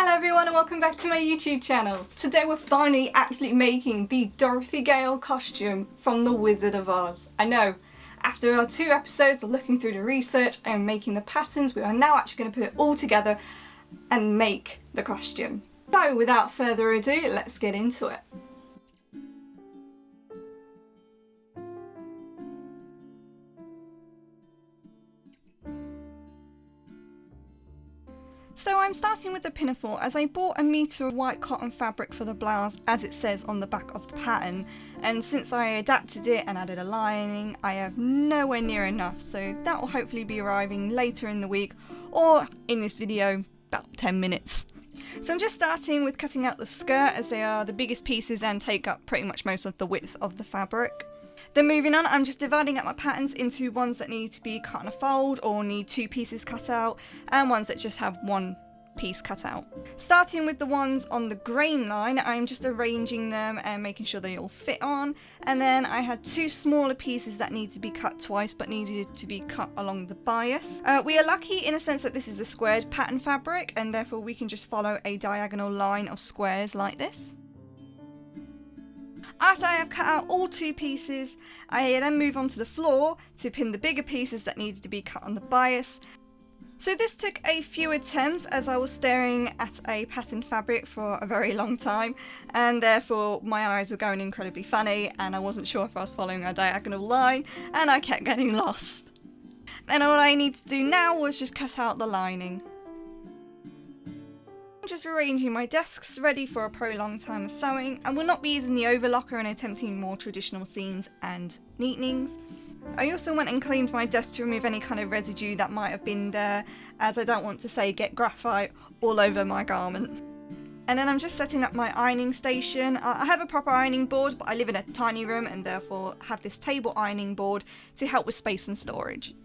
Hello everyone and welcome back to my YouTube channel. Today we're finally actually making the Dorothy Gale costume from The Wizard of Oz. I know, after our 2 episodes of looking through the research and making the patterns, we are now actually going to put it all together and make the costume. So without further ado, let's get into it. So I'm starting with the Pinafore, as I bought a metre of white cotton fabric for the blouse as it says on the back of the pattern, and since I adapted it and added a lining, I have nowhere near enough, so that will hopefully be arriving later in the week or in this video about 10 minutes. So I'm just starting with cutting out the skirt, as they are the biggest pieces and take up pretty much most of the width of the fabric. Then moving on, I'm just dividing up my patterns into ones that need to be cut in a fold or need 2 pieces cut out, and ones that just have 1 piece cut out. Starting with the ones on the grain line, I'm just arranging them and making sure they all fit on, and then I had 2 smaller pieces that need to be cut twice but needed to be cut along the bias. We are lucky in a sense that this is a squared pattern fabric, and therefore we can just follow a diagonal line of squares like this. After I have cut out all 2 pieces, I then move on to the floor to pin the bigger pieces that needed to be cut on the bias. So this took a few attempts, as I was staring at a pattern fabric for a very long time, and therefore my eyes were going incredibly funny and I wasn't sure if I was following a diagonal line and I kept getting lost. And all I need to do now was just cut out the lining. I'm just arranging my desks ready for a prolonged time of sewing, and will not be using the overlocker and attempting more traditional seams and neatenings. I also went and cleaned my desk to remove any kind of residue that might have been there, as I don't want to say get graphite all over my garment. And then I'm just setting up my ironing station. I have a proper ironing board, but I live in a tiny room and therefore have this table ironing board to help with space and storage.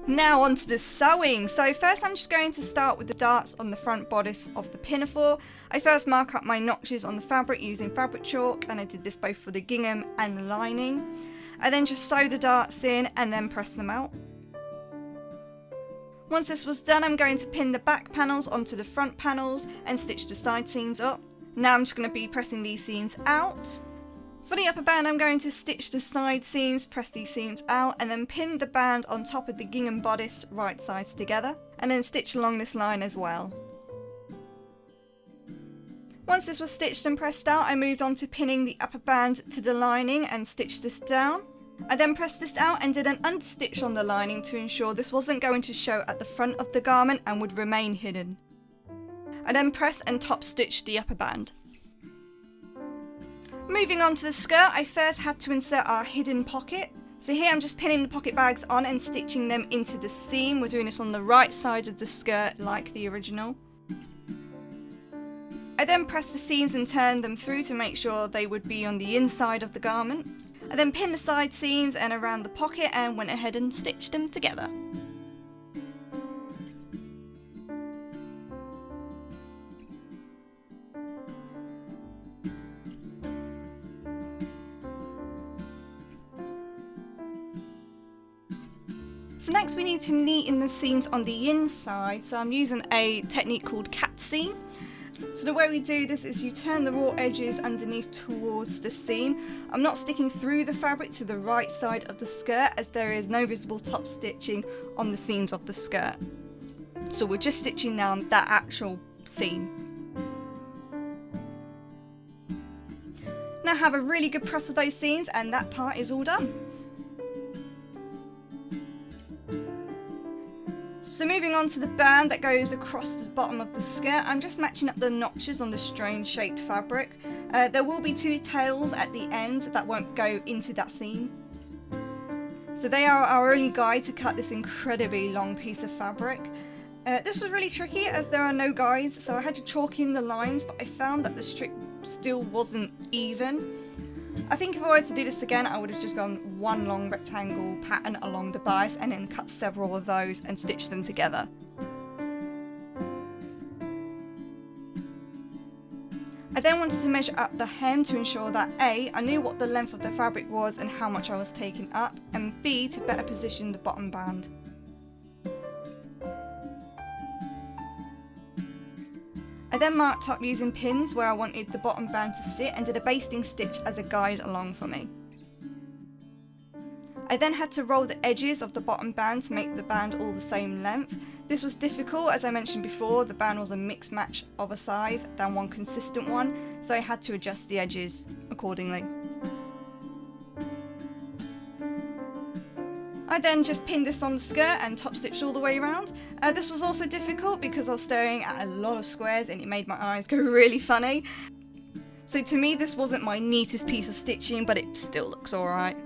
Now onto the sewing. So first I'm just going to start with the darts on the front bodice of the Pinafore. I first mark up my notches on the fabric using fabric chalk, and I did this both for the gingham and the lining. I then just sew the darts in and then press them out. Once this was done, I'm going to pin the back panels onto the front panels and stitch the side seams up. Now I'm just going to be pressing these seams out. For the upper band, I'm going to stitch the side seams, press these seams out, and then pin the band on top of the gingham bodice right sides together, and then stitch along this line as well. Once this was stitched and pressed out, I moved on to pinning the upper band to the lining and stitched this down. I then pressed this out and did an understitch on the lining to ensure this wasn't going to show at the front of the garment and would remain hidden. I then pressed and top stitched the upper band. Moving on to the skirt, I first had to insert our hidden pocket. So here I'm just pinning the pocket bags on and stitching them into the seam. We're doing this on the right side of the skirt like the original. I then pressed the seams and turned them through to make sure they would be on the inside of the garment. I then pinned the side seams and around the pocket and went ahead and stitched them together. So next we need to neaten the seams on the inside, so I'm using a technique called cat seam. So the way we do this is you turn the raw edges underneath towards the seam. I'm not sticking through the fabric to the right side of the skirt, as there is no visible top stitching on the seams of the skirt. So we're just stitching down that actual seam. Now have a really good press of those seams and that part is all done. So moving on to the band that goes across the bottom of the skirt, I'm just matching up the notches on the strange shaped fabric. There will be 2 tails at the end that won't go into that seam. So they are our only guide to cut this incredibly long piece of fabric. This was really tricky as there are no guides, so I had to chalk in the lines, but I found that the strip still wasn't even. I think if I were to do this again, I would have just gone one long rectangle pattern along the bias and then cut several of those and stitched them together. I then wanted to measure up the hem to ensure that A, I knew what the length of the fabric was and how much I was taking up, and B, to better position the bottom band. I then marked up using pins where I wanted the bottom band to sit and did a basting stitch as a guide along for me. I then had to roll the edges of the bottom band to make the band all the same length. This was difficult, as I mentioned before, the band was a mixed match of a size than one consistent one, so I had to adjust the edges accordingly. I then just pinned this on the skirt and top stitched all the way around. This was also difficult because I was staring at a lot of squares and it made my eyes go really funny. So to me this wasn't my neatest piece of stitching, but it still looks alright.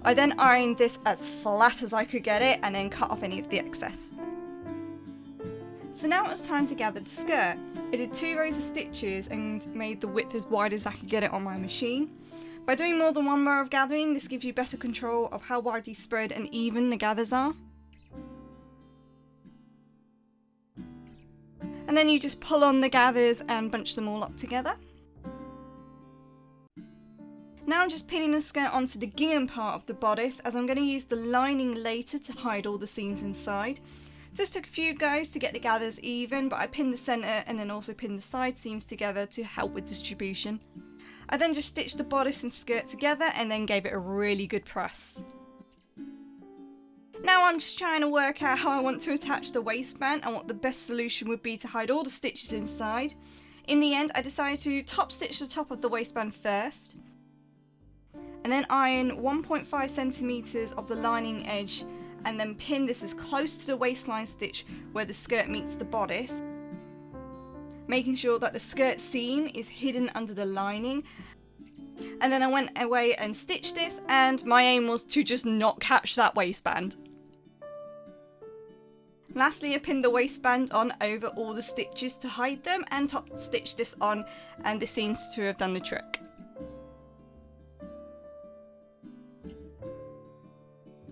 I then ironed this as flat as I could get it and then cut off any of the excess. So now it was time to gather the skirt. I did 2 rows of stitches and made the width as wide as I could get it on my machine. By doing more than 1 row of gathering, this gives you better control of how widely spread and even the gathers are. And then you just pull on the gathers and bunch them all up together. Now I'm just pinning the skirt onto the gingham part of the bodice, as I'm going to use the lining later to hide all the seams inside. This took a few goes to get the gathers even, but I pinned the centre and then also pinned the side seams together to help with distribution. I then just stitched the bodice and skirt together and then gave it a really good press. Now I'm just trying to work out how I want to attach the waistband and what the best solution would be to hide all the stitches inside. In the end I decided to top stitch the top of the waistband first, and then iron 1.5 centimeters of the lining edge and then pin this as close to the waistline stitch where the skirt meets the bodice, making sure that the skirt seam is hidden under the lining. And then I went away and stitched this, and my aim was to just not catch that waistband. Lastly, I pinned the waistband on over all the stitches to hide them and top stitched this on, and this seems to have done the trick.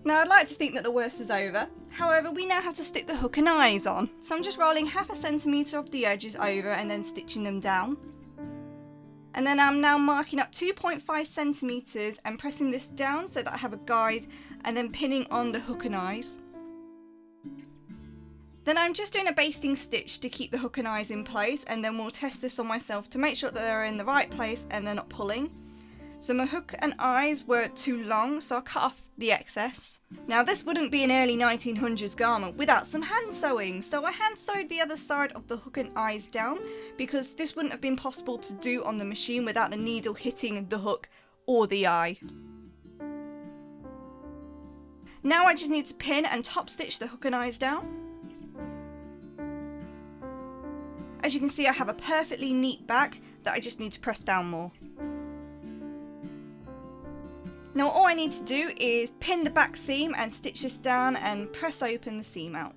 Now I'd like to think that the worst is over, however we now have to stick the hook and eyes on. So I'm just rolling 0.5 centimetre of the edges over and then stitching them down. And then I'm now marking up 2.5 centimetres and pressing this down so that I have a guide, and then pinning on the hook and eyes. Then I'm just doing a basting stitch to keep the hook and eyes in place, and then we'll test this on myself to make sure that they're in the right place and they're not pulling. So my hook and eyes were too long, so I cut off the excess. Now this wouldn't be an early 1900s garment without some hand sewing, so I hand sewed the other side of the hook and eyes down because this wouldn't have been possible to do on the machine without the needle hitting the hook or the eye. Now I just need to pin and top stitch the hook and eyes down. As you can see, I have a perfectly neat back that I just need to press down more. Now all I need to do is pin the back seam and stitch this down and press open the seam out.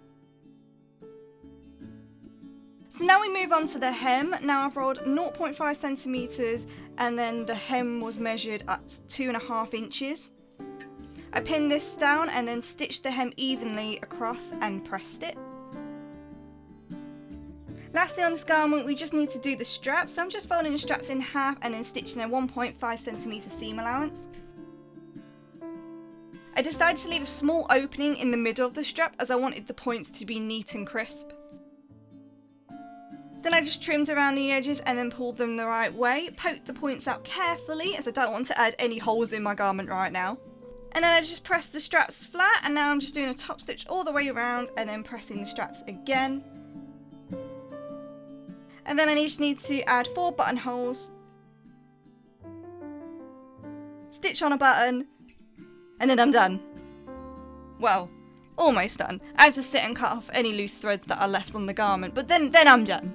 So now we move on to the hem. Now I've rolled 0.5 centimetres and then the hem was measured at 2.5 inches. I pinned this down and then stitched the hem evenly across and pressed it. Lastly on this garment we just need to do the straps, so I'm just folding the straps in half and then stitching a 1.5 centimetre seam allowance. I decided to leave a small opening in the middle of the strap as I wanted the points to be neat and crisp. Then I just trimmed around the edges and then pulled them the right way, poked the points out carefully as I don't want to add any holes in my garment right now. And then I just pressed the straps flat, and now I'm just doing a top stitch all the way around and then pressing the straps again. And then I just need to add 4 buttonholes, stitch on a button, and then I'm done. Well, almost done. I have to sit and cut off any loose threads that are left on the garment, but then I'm done.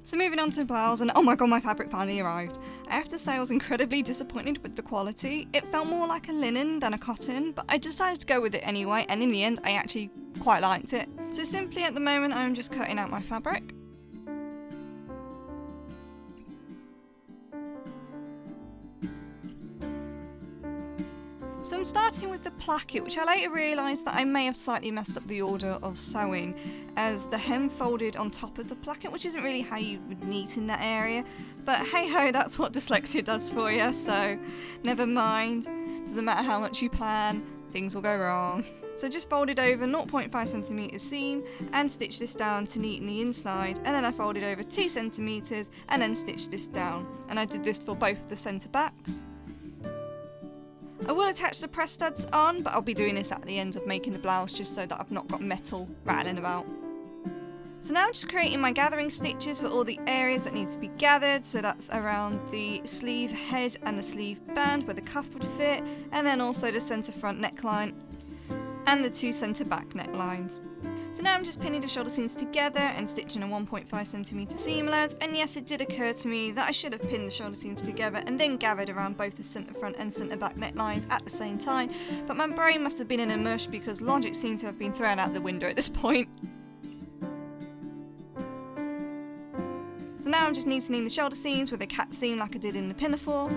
So moving on to the blouse, and oh my god, my fabric finally arrived. I have to say I was incredibly disappointed with the quality. It felt more like a linen than a cotton, but I decided to go with it anyway, and in the end I actually quite liked it. So simply at the moment I'm just cutting out my fabric. So I'm starting with the placket, which I later realised that I may have slightly messed up the order of sewing, as the hem folded on top of the placket, which isn't really how you would neaten that area, but hey ho, that's what dyslexia does for you, so never mind. Doesn't matter how much you plan, things will go wrong. So just folded over 0.5cm seam and stitched this down to neaten the inside, and then I folded over 2cm and then stitched this down, and I did this for both of the centre backs. I will attach the press studs on, but I'll be doing this at the end of making the blouse just so that I've not got metal rattling about. So now I'm just creating my gathering stitches for all the areas that need to be gathered, so that's around the sleeve head and the sleeve band where the cuff would fit, and then also the centre front neckline and the 2 centre back necklines. So now I'm just pinning the shoulder seams together and stitching a 1.5cm seam allowance, and yes, it did occur to me that I should have pinned the shoulder seams together and then gathered around both the centre front and centre back necklines at the same time, but my brain must have been in a mush because logic seemed to have been thrown out the window at this point. So now I'm just neatening the shoulder seams with a cat seam like I did in the Pinafore.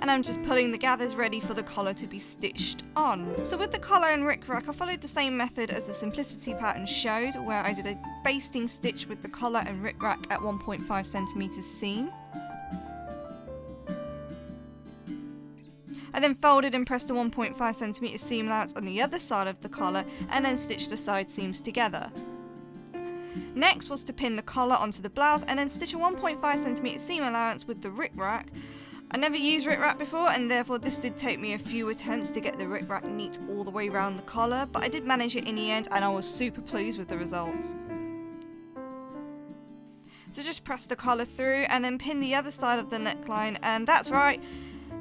And I'm just pulling the gathers ready for the collar to be stitched on. So with the collar and rickrack, I followed the same method as the simplicity pattern showed, where I did a basting stitch with the collar and rickrack at 1.5cm seam. I then folded and pressed a 1.5cm seam allowance on the other side of the collar and then stitched the side seams together. Next was to pin the collar onto the blouse and then stitch a 1.5cm seam allowance with the rickrack. I never used rickrack before, and therefore this did take me a few attempts to get the rickrack neat all the way around the collar, but I did manage it in the end and I was super pleased with the results. So just press the collar through and then pin the other side of the neckline, and that's right,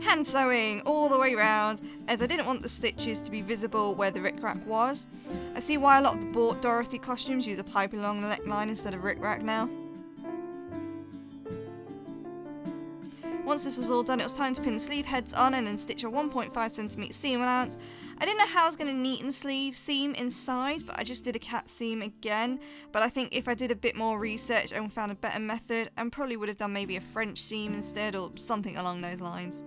hand sewing all the way around, as I didn't want the stitches to be visible where the rickrack was. I see why a lot of the bought Dorothy costumes use a piping along the neckline instead of rickrack now. Once this was all done, it was time to pin the sleeve heads on and then stitch a 1.5cm seam allowance. I didn't know how I was going to neaten the sleeve seam inside, but I just did a cat seam again. But I think if I did a bit more research and found a better method, I probably would have done maybe a French seam instead or something along those lines.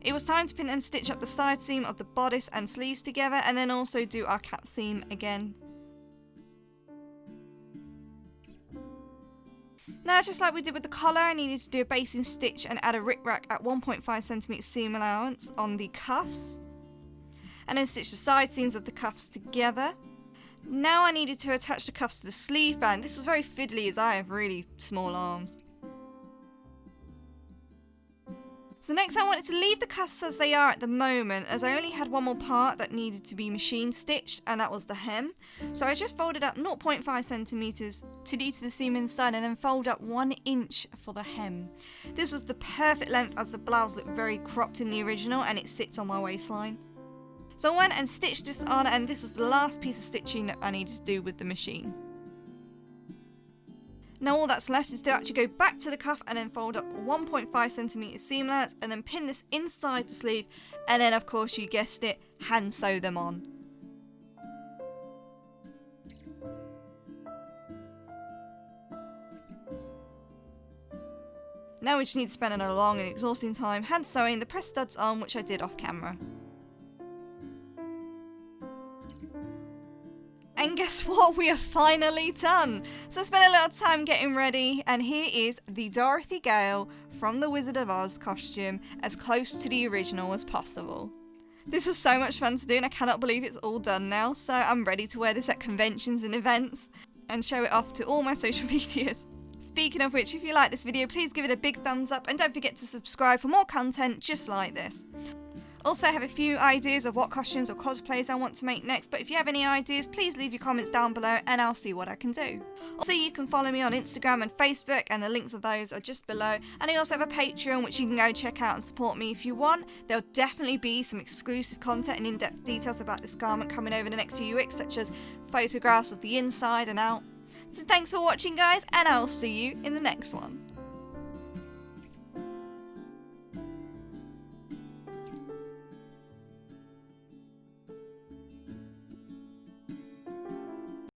It was time to pin and stitch up the side seam of the bodice and sleeves together, and then also do our cat seam again. Now, just like we did with the collar, I needed to do a basting stitch and add a rickrack at 1.5cm seam allowance on the cuffs, and then stitch the side seams of the cuffs together. Now I needed to attach the cuffs to the sleeve band. This was very fiddly as I have really small arms. So next I wanted to leave the cuffs as they are at the moment, as I only had one more part that needed to be machine stitched, and that was the hem. So I just folded up 0.5cm to neaten the seam inside and then fold up 1 inch for the hem. This was the perfect length as the blouse looked very cropped in the original and it sits on my waistline. So I went and stitched this on, and this was the last piece of stitching that I needed to do with the machine. Now all that's left is to actually go back to the cuff and then fold up 1.5cm seam allowance and then pin this inside the sleeve, and then of course you guessed it, hand sew them on. Now we just need to spend a long and exhausting time hand sewing the press studs on, which I did off camera. And guess what? We are finally done. So I spent a little time getting ready, and here is the Dorothy Gale from the Wizard of Oz costume, as close to the original as possible. This was so much fun to do, and I cannot believe it's all done now, so I'm ready to wear this at conventions and events and show it off to all my social medias. Speaking of which, if you like this video, please give it a big thumbs up and don't forget to subscribe for more content just like this. Also, I have a few ideas of what costumes or cosplays I want to make next, but if you have any ideas, please leave your comments down below and I'll see what I can do. Also, you can follow me on Instagram and Facebook, and the links of those are just below. And I also have a Patreon which you can go check out and support me if you want. There'll definitely be some exclusive content and in-depth details about this garment coming over the next few weeks, such as photographs of the inside and out. So thanks for watching guys, and I'll see you in the next one.